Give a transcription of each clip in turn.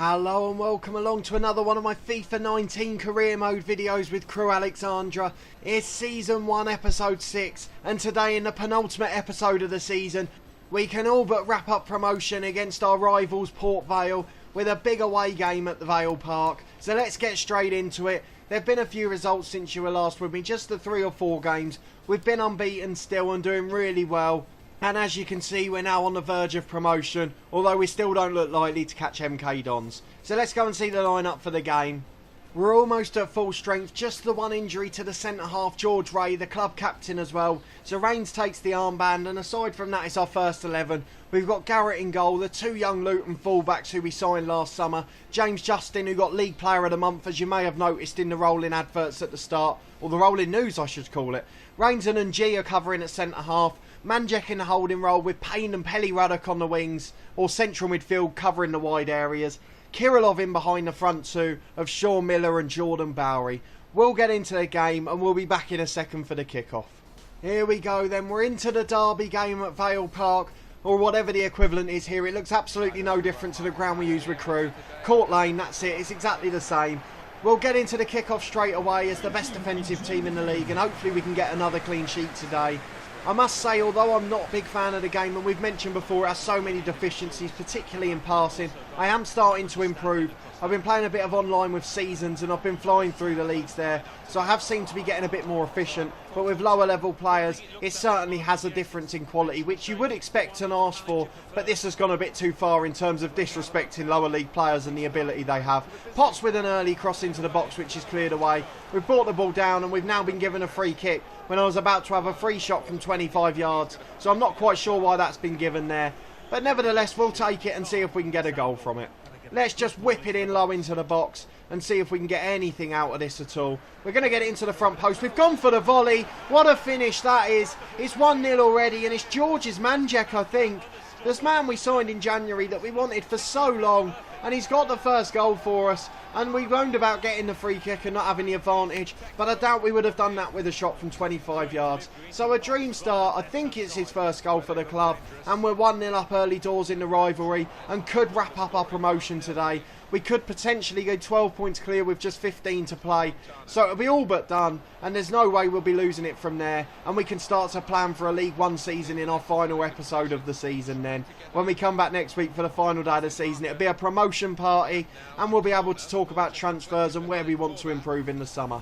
Hello and welcome along to another one of my FIFA 19 career mode videos with Crewe Alexandra. It's season 1 episode 6 and today in the penultimate episode of the season we can all but wrap up promotion against our rivals Port Vale with a big away game at the Vale Park. So let's get straight into it. There have been a few results since you were last with me, just the 3 or 4 games. We've been unbeaten still and doing really well. And as you can see, we're now on the verge of promotion, although we still don't look likely to catch MK Dons. So let's go and see the lineup for the game. We're almost at full strength, just the one injury to the centre-half, George Ray, the club captain as well. So Rains takes the armband, and aside from that, it's our first 11. We've got Garrett in goal, the 2 young Luton fullbacks who we signed last summer. James Justin, who got League Player of the Month, as you may have noticed in the rolling adverts at the start, or the rolling news I should call it. Rains and G are covering at centre-half. Manjek in the holding role with Payne and Pelly Ruddock on the wings, or central midfield covering the wide areas. Kirilov in behind the front 2 of Shaw Miller and Jordan Bowery. We'll get into the game and we'll be back in a second for the kickoff. Here we go then, we're into the derby game at Vale Park, or whatever the equivalent is here. It looks absolutely no different to the ground we use with Crewe. Court Lane, that's it, it's exactly the same. We'll get into the kickoff straight away as the best defensive team in the league, and hopefully we can get another clean sheet today. I must say, although I'm not a big fan of the game, and we've mentioned before it has so many deficiencies, particularly in passing, I am starting to improve. I've been playing a bit of online with Seasons and I've been flying through the leagues there, so I have seemed to be getting a bit more efficient. But with lower level players, it certainly has a difference in quality, which you would expect and ask for, but this has gone a bit too far in terms of disrespecting lower league players and the ability they have. Potts with an early cross into the box, which is cleared away. We've brought the ball down and we've now been given a free kick when I was about to have a free shot from 25 yards, so I'm not quite sure why that's been given there. But nevertheless, we'll take it and see if we can get a goal from it. Let's just whip it in low into the box and see if we can get anything out of this at all. We're going to get it into the front post. We've gone for the volley. What a finish that is. It's 1-0 already, and it's George's Manjek, I think. This man we signed in January that we wanted for so long, and he's got the first goal for us. And we moaned about getting the free kick and not having the advantage, but I doubt we would have done that with a shot from 25 yards. So a dream start. I think it's his first goal for the club, and we're 1-0 up early doors in the rivalry and could wrap up our promotion today. We could potentially go 12 points clear with just 15 to play, so it'll be all but done, and there's no way we'll be losing it from there, and we can start to plan for a League 1 season in our final episode of the season then. When we come back next week for the final day of the season, it'll be a promotion party, and we'll be able to talk about transfers and where we want to improve in the summer.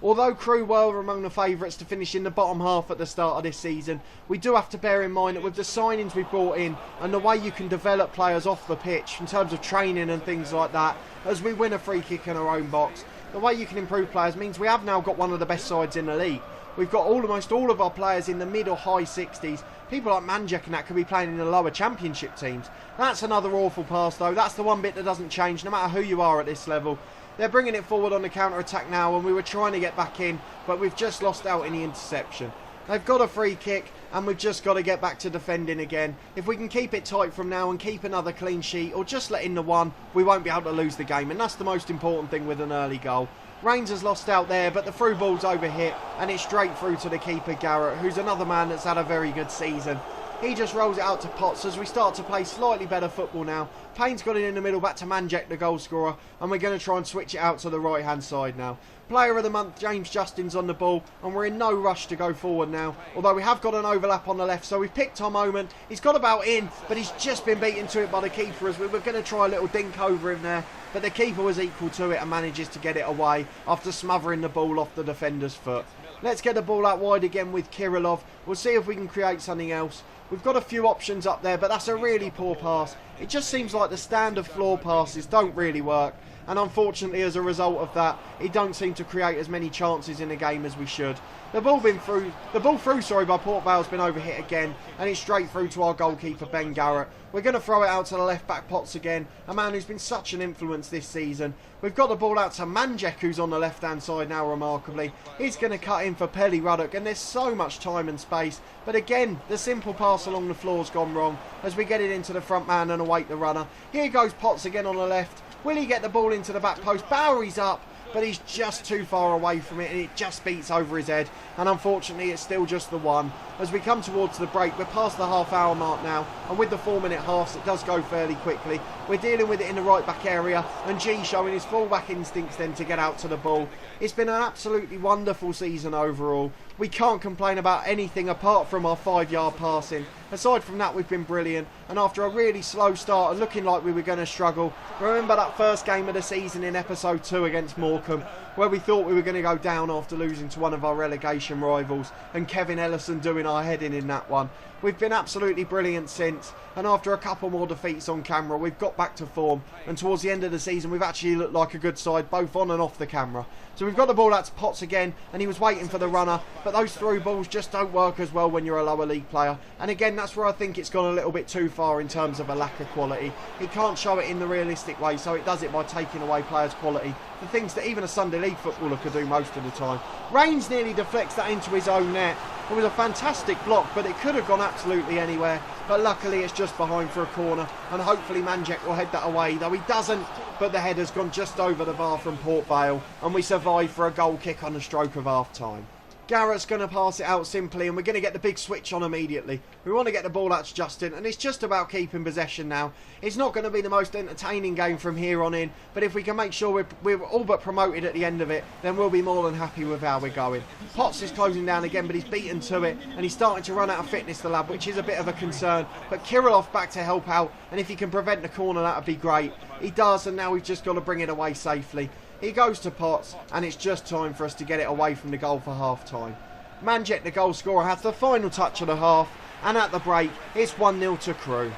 Although Crewe were among the favourites to finish in the bottom half at the start of this season, we do have to bear in mind that with the signings we've brought in and the way you can develop players off the pitch in terms of training and things like that, as we win a free kick in our own box, the way you can improve players means we have now got one of the best sides in the league. We've got almost all of our players in the mid or high 60s. People like Manjek and that could be playing in the lower championship teams. That's another awful pass though. That's the one bit that doesn't change no matter who you are at this level. They're bringing it forward on the counter-attack now, and we were trying to get back in, but we've just lost out in the interception. They've got a free kick, and we've just got to get back to defending again. If we can keep it tight from now and keep another clean sheet, or just let in the one, we won't be able to lose the game, and that's the most important thing with an early goal. Rains has lost out there, but the through ball's overhit, and it's straight through to the keeper, Garrett, who's another man that's had a very good season. He just rolls it out to Potts as we start to play slightly better football now. Payne's got it in the middle, back to Manjek, the goal scorer, and we're going to try and switch it out to the right-hand side now. Player of the month, James Justin's on the ball, and we're in no rush to go forward now. Although we have got an overlap on the left, so we've picked our moment. He's got about in, but he's just been beaten to it by the keeper as we were going to try a little dink over him there. But the keeper was equal to it and manages to get it away after smothering the ball off the defender's foot. Let's get the ball out wide again with Kirilov. We'll see if we can create something else. We've got a few options up there, but that's a really poor pass. It just seems like the standard floor passes don't really work. And unfortunately, as a result of that, he don't seem to create as many chances in the game as we should. The ball through by Port Vale's been overhit again, and it's straight through to our goalkeeper, Ben Garrett. We're going to throw it out to the left-back Potts again, a man who's been such an influence this season. We've got the ball out to Manjek, who's on the left-hand side now, remarkably. He's going to cut in for Pelly Ruddock, and there's so much time and space. But again, the simple pass along the floor's gone wrong as we get it into the front man and await the runner. Here goes Potts again on the left. Will he get the ball into the back post? Bowery's up, but he's just too far away from it and it just beats over his head, and unfortunately it's still just the one. as we come towards the break. We're past the half-hour mark now, and with the 4-minute halves, it does go fairly quickly. We're dealing with it in the right-back area, and G showing his full-back instincts then to get out to the ball. It's been an absolutely wonderful season overall. We can't complain about anything apart from our 5-yard passing. Aside from that, we've been brilliant, and after a really slow start and looking like we were going to struggle, remember that first game of the season in episode 2 against Morecambe, where we thought we were going to go down after losing to one of our relegation rivals, and Kevin Ellison doing our heading in that one. We've been absolutely brilliant since, and after a couple more defeats on camera, we've got back to form, and towards the end of the season, we've actually looked like a good side, both on and off the camera. So we've got the ball out to Potts again, and he was waiting for the runner, but those through balls just don't work as well when you're a lower league player. And again, that's where I think it's gone a little bit too far in terms of a lack of quality. He can't show it in the realistic way, so it does it by taking away players' quality. The things that even a Sunday League footballer could do most of the time. Rains nearly deflects that into his own net. It was a fantastic block, but it could have gone absolutely anywhere. But luckily it's just behind for a corner, and hopefully Manjek will head that away, though he doesn't. But the header's gone just over the bar from Port Vale, and we survive for a goal kick on the stroke of half time. Garrett's going to pass it out simply, and we're going to get the big switch on immediately. We want to get the ball out to Justin, and it's just about keeping possession now. It's not going to be the most entertaining game from here on in, but if we can make sure we're all but promoted at the end of it, then we'll be more than happy with how we're going. Potts is closing down again, but he's beaten to it, and he's starting to run out of fitness, the lad, which is a bit of a concern. But Kirillov back to help out, and if he can prevent the corner, that would be great. He does, and now we've just got to bring it away safely. He goes to Potts, and it's just time for us to get it away from the goal for half-time. Manjek, the goal scorer, has the final touch of the half, and at the break, it's 1-0 to Crewe.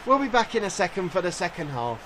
We'll be back in a second for the second half.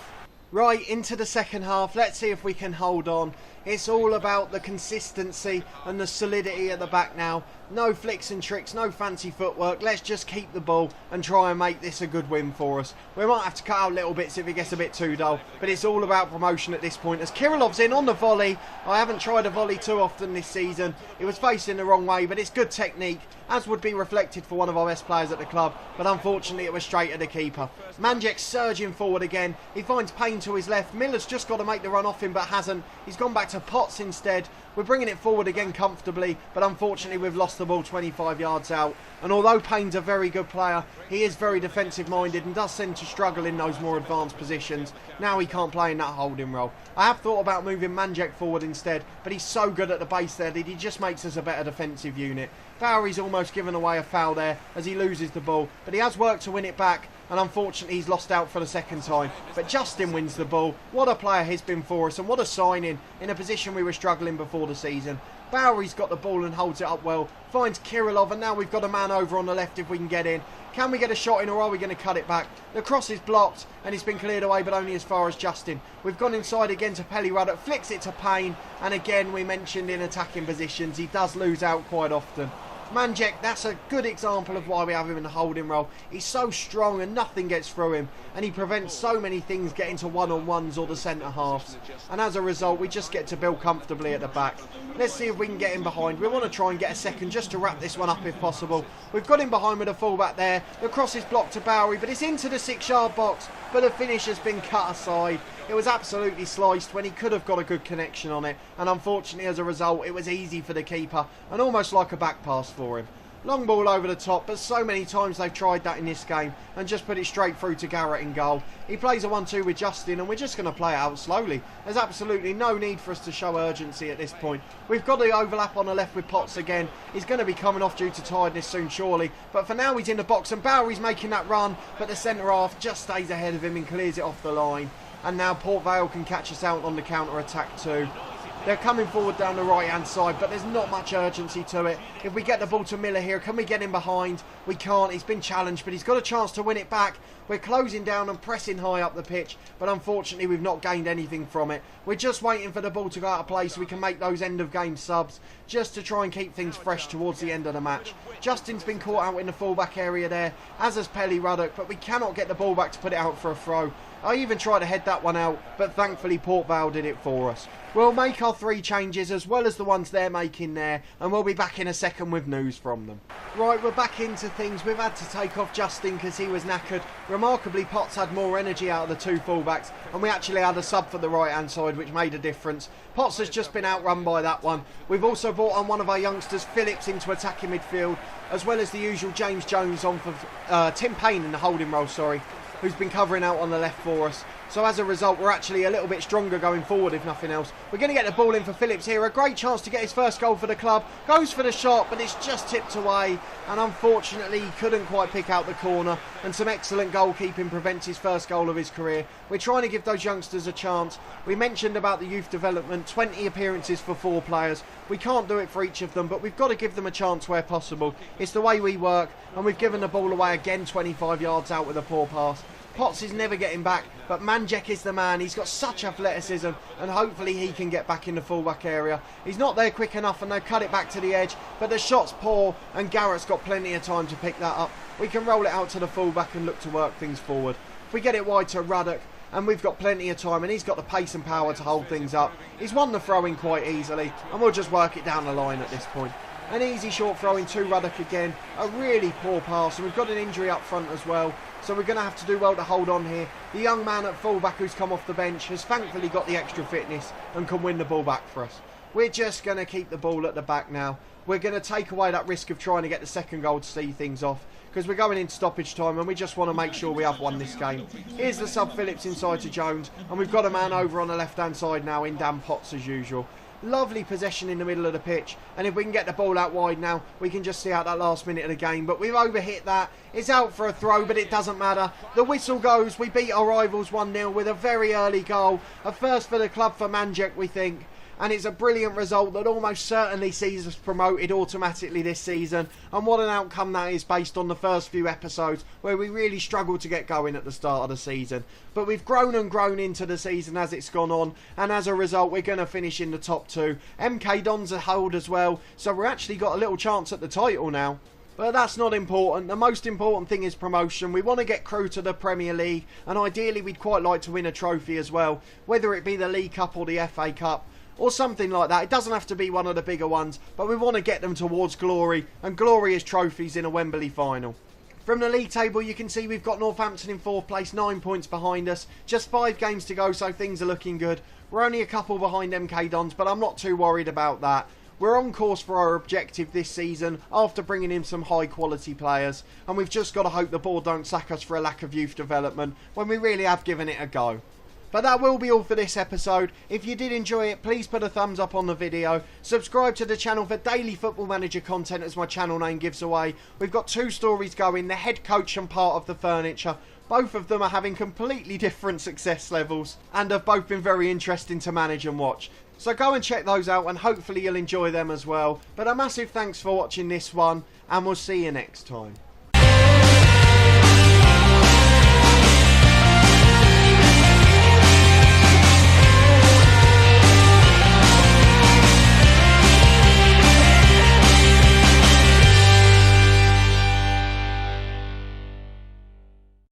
Right, into the second half, let's see if we can hold on. It's all about the consistency and the solidity at the back now. No flicks and tricks, no fancy footwork. Let's just keep the ball and try and make this a good win for us. We might have to cut out little bits if it gets a bit too dull, but it's all about promotion at this point. As Kirillov's in on the volley, I haven't tried a volley too often this season. It was facing the wrong way, but it's good technique, as would be reflected for one of our best players at the club, but unfortunately it was straight at the keeper. Manjek surging forward again. He finds Payne to his left. Miller's just got to make the run off him, but hasn't. He's gone back to Potts instead. We're bringing it forward again comfortably, but unfortunately we've lost the ball 25 yards out. And although Payne's a very good player, he is very defensive minded and does tend to struggle in those more advanced positions. Now he can't play in that holding role. I have thought about moving Manjek forward instead, but he's so good at the base there that he just makes us a better defensive unit. Bowery's almost given away a foul there as he loses the ball, but he has worked to win it back, and unfortunately he's lost out for the second time. But Justin wins the ball. What a player he's been for us, and what a signing in a position we were struggling before the season. Bowery's got the ball and holds it up well, finds Kirillov, and now we've got a man over on the left if we can get in. Can we get a shot in, or are we going to cut it back? The cross is blocked and it's been cleared away, but only as far as Justin. We've gone inside again to Pelly Ruddock, flicks it to Payne, and again we mentioned in attacking positions he does lose out quite often. Manjek, that's a good example of why we have him in the holding role. He's so strong and nothing gets through him, and he prevents so many things getting to one-on-ones or the centre halves, and as a result we just get to build comfortably at the back. Let's see if we can get him behind. We want to try and get a second just to wrap this one up if possible. We've got him behind with a fullback there. The cross is blocked to Bowery, but it's into the 6-yard box, but the finish has been cut aside. It was absolutely sliced when he could have got a good connection on it, and unfortunately as a result it was easy for the keeper and almost like a back pass for him. Long ball over the top, but so many times they've tried that in this game and just put it straight through to Garrett in goal. He plays a 1-2 with Justin, and we're just going to play it out slowly. There's absolutely no need for us to show urgency at this point. We've got the overlap on the left with Potts again. He's going to be coming off due to tiredness soon surely, but for now he's in the box and Bowery's making that run, but the centre half just stays ahead of him and clears it off the line. And now Port Vale can catch us out on the counter-attack too. They're coming forward down the right-hand side, but there's not much urgency to it. If we get the ball to Miller here, can we get him behind? We can't. He's been challenged, but he's got a chance to win it back. We're closing down and pressing high up the pitch, but unfortunately we've not gained anything from it. We're just waiting for the ball to go out of play so we can make those end-of-game subs, just to try and keep things fresh towards the end of the match. Justin's been caught out in the full-back area there, as has Pelly Ruddock, but we cannot get the ball back to put it out for a throw. I even tried to head that one out, but thankfully Port Vale did it for us. We'll make our our 3 changes as well as the ones they're making there, and we'll be back in a second with news from them. Right, we're back into things. We've had to take off Justin because he was knackered. Remarkably, Potts had more energy out of the 2 fullbacks, and we actually had a sub for the right hand side, which made a difference. Potts has just been outrun by that one. We've also brought on one of our youngsters, Phillips, into attacking midfield, as well as the usual James Jones on for Tim Payne in the holding role, who's been covering out on the left for us. So as a result, we're actually a little bit stronger going forward, if nothing else. We're going to get the ball in for Phillips here. A great chance to get his first goal for the club. Goes for the shot, but it's just tipped away. And unfortunately, he couldn't quite pick out the corner. And some excellent goalkeeping prevents his first goal of his career. We're trying to give those youngsters a chance. We mentioned about the youth development, 20 appearances for 4 players. We can't do it for each of them, but we've got to give them a chance where possible. It's the way we work, and we've given the ball away again 25 yards out with a poor pass. Potts is never getting back, but Manjek is the man. He's got such athleticism, and hopefully he can get back in the fullback area. He's not there quick enough, and they've cut it back to the edge, but the shot's poor, and Garrett's got plenty of time to pick that up. We can roll it out to the fullback and look to work things forward. If we get it wide to Ruddock, and we've got plenty of time, and he's got the pace and power to hold things up. He's won the throw-in quite easily, and we'll just work it down the line at this point. An easy short throw in to Ruddock again. A really poor pass, and we've got an injury up front as well. So we're going to have to do well to hold on here. The young man at fullback who's come off the bench has thankfully got the extra fitness and can win the ball back for us. We're just going to keep the ball at the back now. We're going to take away that risk of trying to get the second goal to see things off, because we're going into stoppage time and we just want to make sure we have won this game. Here's the sub Phillips inside to Jones, and we've got a man over on the left hand side now in Dan Potts as usual. Lovely possession in the middle of the pitch, and if we can get the ball out wide now, we can just see out that last minute of the game. But we've overhit that. It's out for a throw, but it doesn't matter. The whistle goes. We beat our rivals 1-0 with a very early goal. A first for the club for Manjek, we think. And it's a brilliant result that almost certainly sees us promoted automatically this season. And what an outcome that is based on the first few episodes where we really struggled to get going at the start of the season. But we've grown and grown into the season as it's gone on. And as a result, we're going to finish in the top 2. MK Don's a hold as well. So we've actually got a little chance at the title now. But that's not important. The most important thing is promotion. We want to get Crewe to the Premier League. And ideally, we'd quite like to win a trophy as well. Whether it be the League Cup or the FA Cup, or something like that. It doesn't have to be one of the bigger ones, but we want to get them towards glory, and glory is trophies in a Wembley final. From the league table, you can see we've got Northampton in 4th place, 9 points behind us. Just 5 games to go, so things are looking good. We're only a couple behind MK Dons, but I'm not too worried about that. We're on course for our objective this season after bringing in some high quality players, and we've just got to hope the board don't sack us for a lack of youth development when we really have given it a go. But that will be all for this episode. If you did enjoy it, please put a thumbs up on the video. Subscribe to the channel for daily Football Manager content, as my channel name gives away. We've got 2 stories going, the head coach and part of the furniture. Both of them are having completely different success levels and have both been very interesting to manage and watch. So go and check those out, and hopefully you'll enjoy them as well. But a massive thanks for watching this one, and we'll see you next time.